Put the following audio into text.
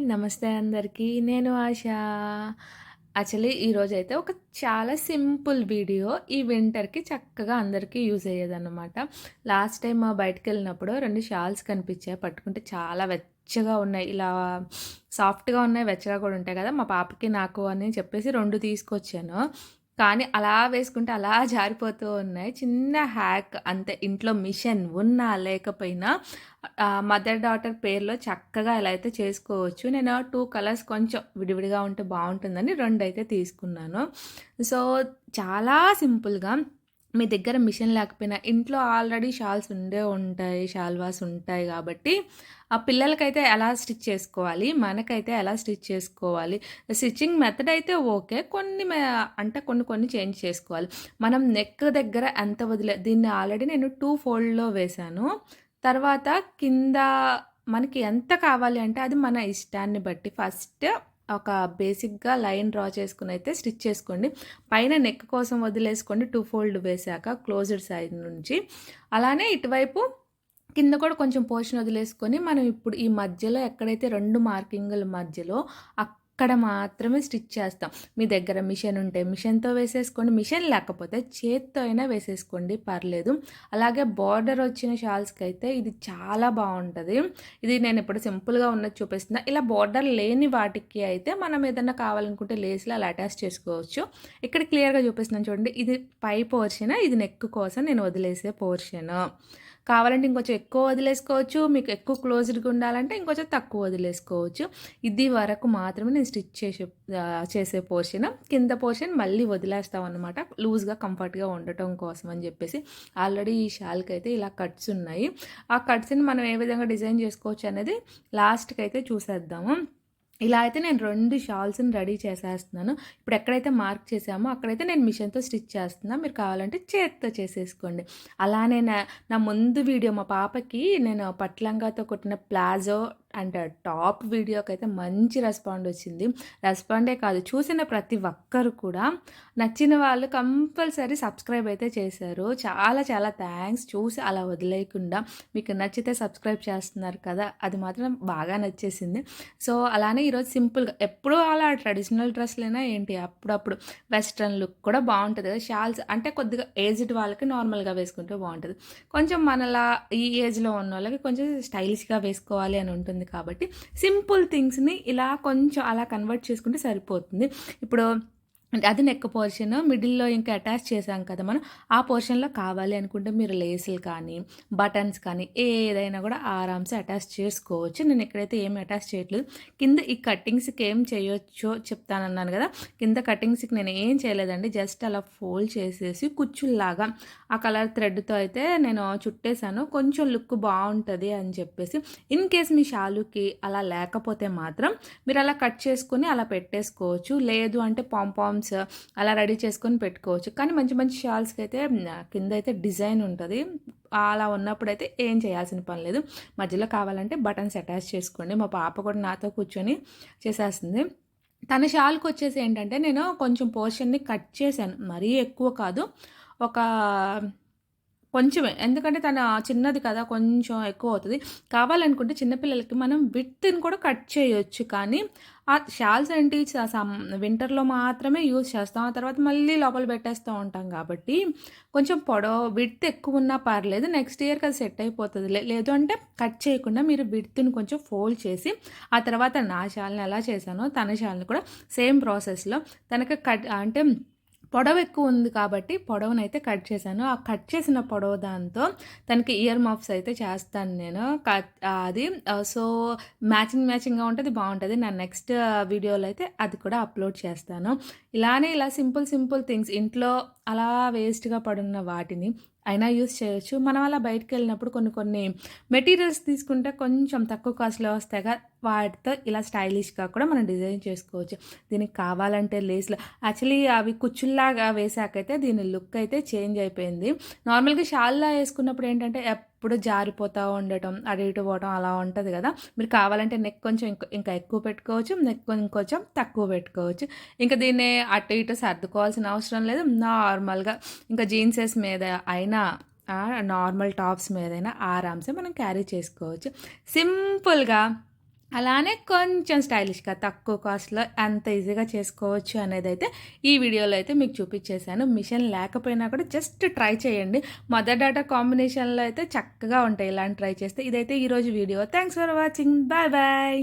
నమస్తే అందరికీ. నేను ఆష. యాక్చువల్లీ ఈరోజైతే ఒక చాలా సింపుల్ వీడియో ఈ వింటర్‌కి చక్కగా అందరికీ యూజ్ అయ్యేదన్నమాట. లాస్ట్ టైమ్ బయటికెళ్ళినప్పుడు 2 షాల్స్ కనిపించాయి. పట్టుకుంటే చాలా వెచ్చగా ఉన్నాయి. ఇలా సాఫ్ట్‌గా ఉన్నాయి, వెచ్చగా కూడా ఉంటాయి కదా! మా పాపకి, నాకు అని చెప్పేసి 2 తీసుకొచ్చాను. కానీ అలా వేసుకుంటే అలా జారిపోతూ ఉన్నాయి. చిన్న హ్యాక్ అంతే. ఇంట్లో మిషన్ ఉన్నా లేకపోయినా మదర్, డాటర్ పేర్లో చక్కగా ఇలా అయితే చేసుకోవచ్చు. నేను 2 కలర్స్ కొంచెం విడివిడిగా ఉంటే బావుంటుందని 2 అయితే తీసుకున్నాను. సో, చాలా సింపుల్‌గా మీ దగ్గర మిషన్ లేకపోయినా ఇంట్లో ఆల్రెడీ షాల్స్ ఉండే ఉంటాయి. షాల్వాస్ ఉంటాయి గాబట్టి, ఆ పిల్లలకైతే ఎలా స్టిచ్ చేసుకోవాలి, మనకైతే ఎలా స్టిచ్ చేసుకోవాలి. స్టిచ్చింగ్ మెథడ్ అయితే ఓకే. అంటే కొన్ని కొన్ని చేంజ్ చేసుకోవాలి. మనం నెక్ దగ్గర ఎంత దీన్ని ఆల్రెడీ నేను 2 ఫోల్డ్‌లో వేశాను. తర్వాత కింద మనకి ఎంత కావాలి అంటే అది మన ఇష్టాన్ని బట్టి ఫస్ట్ ఒక బేసిక్‌గా లైన్ డ్రా చేసుకొనైతే స్టిచ్ చేసుకోండి. పైన నెక్ కోసం వదిలేసుకోండి 2 ఫోల్డ్ వేశాక క్లోజ్డ్ సైడ్ నుంచి. అలానే ఇటువైపు కింద కూడా కొంచెం పోర్షన్ వదిలేసుకొని మనం ఇప్పుడు ఈ మధ్యలో ఎక్కడైతే 2 మార్కింగుల మధ్యలో అక్కడ మాత్రమే స్టిచ్ చేస్తాం. మీ దగ్గర మిషన్ ఉంటే మిషన్‌తో వేసేసుకోండి. మిషన్ లేకపోతే చేత్తో అయినా వేసేసుకోండి పర్లేదు. అలాగే బోర్డర్ వచ్చిన షాల్స్‌కైతే ఇది చాలా బావుంటది. ఇది నేను ఇప్పుడు సింపుల్‌గా ఉన్నది చూపిస్తున్నా. ఇలా బోర్డర్ లేని వాటికి అయితే మనం ఏదన్నా కావాలనుకుంటే లేస్‌లో అలా అటాచ్ చేసుకోవచ్చు. ఇక్కడ క్లియర్‌గా చూపిస్తున్నాను చూడండి. ఇది పై పోర్షన్, ఇది నెక్ కోసం నేను వదిలేసే పోర్షను. కావాలంటే ఇంకొంచెం ఎక్కువ వదిలేసుకోవచ్చు. మీకు ఎక్కువ క్లోజ్డ్‌గా ఉండాలంటే ఇంకొంచెం తక్కువ వదిలేసుకోవచ్చు. ఇది వరకు మాత్రమే నేను చేసే పోర్షన్. కింద పోర్షన్ మళ్ళీ వదిలేస్తామనమాట. లూజ్‌గా, కంఫర్ట్‌గా ఉండటం కోసం అని చెప్పేసి. ఆల్రెడీ ఈ షాల్‌కైతే ఇలా కట్స్ ఉన్నాయి. ఆ కట్స్‌ని మనం ఏ విధంగా డిజైన్ చేసుకోవచ్చు అనేది లాస్ట్‌కైతే చూసేద్దాము. ఇలా అయితే నేను 2 షాల్స్‌ని రెడీ చేసేస్తున్నాను. ఇప్పుడు ఎక్కడైతే మార్క్ చేసామో అక్కడైతే నేను మిషన్‌తో స్టిచ్ చేస్తున్నా. మీరు కావాలంటే చేత్తో చేసేసుకోండి. అలానే నా ముందు వీడియో మా పాపకి నేను పట్టు లంగాతో కుట్టిన ప్లాజో అండ్ టాప్ వీడియోకైతే మంచి రెస్పాండ్ వచ్చింది. రెస్పాండే కాదు, చూసిన ప్రతి ఒక్కరు కూడా నచ్చిన వాళ్ళు కంపల్సరీ సబ్స్క్రైబ్ అయితే చేశారు. చాలా చాలా థ్యాంక్స్. చూసి అలా వదిలేయకుండా మీకు నచ్చితే సబ్స్క్రైబ్ చేస్తున్నారు కదా! అది మాత్రం బాగా నచ్చేసింది. సో, అలానే ఈరోజు సింపుల్‌గా ఎప్పుడూ అలా ట్రెడిషనల్ డ్రెస్‌లేనా ఏంటి, అప్పుడప్పుడు వెస్ట్రన్ లుక్ కూడా బావుంటది కదా! షాల్స్ అంటే కొద్దిగా ఏజ్డ్ వాళ్ళకి నార్మల్‌గా వేసుకుంటే బావుంటది. కొంచెం మనలా ఈ ఏజ్‌లో ఉన్నోళ్ళకి కొంచెం స్టైలిష్‌గా వేసుకోవాలి అని ఉంటుంది కాబట్టి సింపుల్ థింగ్స్‌ని ఇలా కొంచెం అలా కన్వర్ట్ చేసుకుంటే సరిపోతుంది. ఇప్పుడు అది నెక్ పోర్షన్ మిడిల్‌లో ఇంకా అటాచ్ చేసాం కదా మనం. ఆ పోర్షన్‌లో కావాలి అనుకుంటే మీరు లేసులు కానీ, బటన్స్ కానీ ఏదైనా కూడా ఆరామ్‌సే అటాచ్ చేసుకోవచ్చు. నేను ఇక్కడైతే ఏమి అటాచ్ చేయట్లేదు. కింద ఈ కటింగ్స్‌కి ఏం చేయొచ్చో చెప్తానన్నాను కదా! కింద కటింగ్స్‌కి నేను ఏం చేయలేదండి. జస్ట్ అలా ఫోల్డ్ చేసేసి కుచ్చుల్లాగా ఆ కలర్ థ్రెడ్‌తో అయితే నేను చుట్టేసాను. కొంచెం లుక్ బావుంటది అని చెప్పేసి. ఇన్ కేస్ మీ షాలుకి అలా లేకపోతే మాత్రం మీరు అలా కట్ చేసుకొని అలా పెట్టేసుకోవచ్చు. లేదు అంటే పాంపామ్స్ అలా రెడీ చేసుకొని పెట్టుకోవచ్చు. కానీ మంచి మంచి షాల్స్‌కైతే కిందైతే డిజైన్ ఉంటది. అలా ఉన్నప్పుడైతే ఏం చేయాల్సిన పని లేదు. మధ్యలో కావాలంటే బటన్స్ అటాచ్ చేసుకోండి. మా పాప కూడా నాతో కూర్చొని చేసేస్తుంది. తన షాల్‌కొచ్చేసి ఏంటంటే నేను కొంచెం పోర్షన్‌ని కట్ చేశాను. మరీ ఎక్కువ కాదు. ఒక కొంచెమే. ఎందుకంటే తను చిన్నది కదా! కొంచెం ఎక్కువవుతది. కావాలనుకుంటే చిన్న పిల్లలకి మనం విడ్త్‌ని కూడా కట్ చేయొచ్చు. కానీ ఆ షాల్స్ ఏంటి వింటర్‌లో మాత్రమే యూజ్ చేస్తాం. ఆ తర్వాత మళ్ళీ లోపల పెట్టేస్తూ ఉంటాం కాబట్టి కొంచెం విడ్త్ ఎక్కువున్నా పర్లేదు. నెక్స్ట్ ఇయర్‌కి అది సెట్ అయిపోతదిలే. లేదు అంటే కట్ చేయకుండా మీరు విడ్త్‌ని కొంచెం ఫోల్డ్ చేసి ఆ తర్వాత నా షాల్‌ని ఎలా చేశానో తన షాల్‌ని కూడా సేమ్ ప్రాసెస్‌లో తనకి అంటే పొడవెక్కువ ఉంది కాబట్టి పొడవునైతే కట్ చేశాను. ఆ కట్ చేసిన పొడవు దాంతో తనకి ఇయర్ మఫ్స్ అయితే చేస్తాను నేను. అది సో, మ్యాచింగ్‌గా ఉంటది, బావుంటది. నా నెక్స్ట్ వీడియోలో అయితే అది కూడా అప్‌లోడ్ చేస్తాను. ఇలా సింపుల్ థింగ్స్ ఇంట్లో అలా వేస్ట్‌గా పడున్న వాటిని అయినా యూజ్ చేయొచ్చు. మనం అలా బయటికెళ్ళినప్పుడు కొన్ని మెటీరియల్స్ తీసుకుంటే కొంచెం తక్కువ కాస్ట్‌లో వస్తాయిగా, వాటితో ఇలా స్టైలిష్‌గా కూడా మనం డిజైన్ చేసుకోవచ్చు. దీనికి కావాలంటే లేస్‌లు యాక్చువల్లీ అవి కుచ్చుల్లాగా వేశాకైతే దీని లుక్ అయితే చేంజ్ అయిపోయింది. నార్మల్‌గా షాల్‌లా యేసుకున్నప్పుడు ఏంటంటే ఎప్పుడు జారిపోతా ఉండటం, అటు ఇటు పోవటం అలా ఉంటది గదా! మీరు కావాలంటే నెక్ కొంచెం ఇంకా ఎక్కువ పెట్టుకోవచ్చు. నెక్ ఇంకొంచెం తక్కువ పెట్టుకోవచ్చు. ఇంకా దీన్ని అటు ఇటు సర్దుకోవాల్సిన అవసరం లేదు. నార్మల్‌గా ఇంకా జీన్సెస్ మీద అయినా నార్మల్ టాప్స్ మీదైనా ఆరామ్సే మనం క్యారీ చేసుకోవచ్చు. సింపుల్‌గా అలానే కొంచెం స్టైలిష్‌గా తక్కువ కాస్ట్‌లో ఎంత ఈజీగా చేసుకోవచ్చు అనేదైతే ఈ వీడియోలో అయితే మీకు చూపిచ్చేసాను. మిషన్ లేకపోయినా కూడా జస్ట్ ట్రై చేయండి. మదర్, డాటర్ కాంబినేషన్‌లో అయితే చక్కగా ఉంటాయి ఇలాంటి ట్రై చేస్తే. ఇదైతే ఈరోజు వీడియో. Thanks for watching. Bye bye.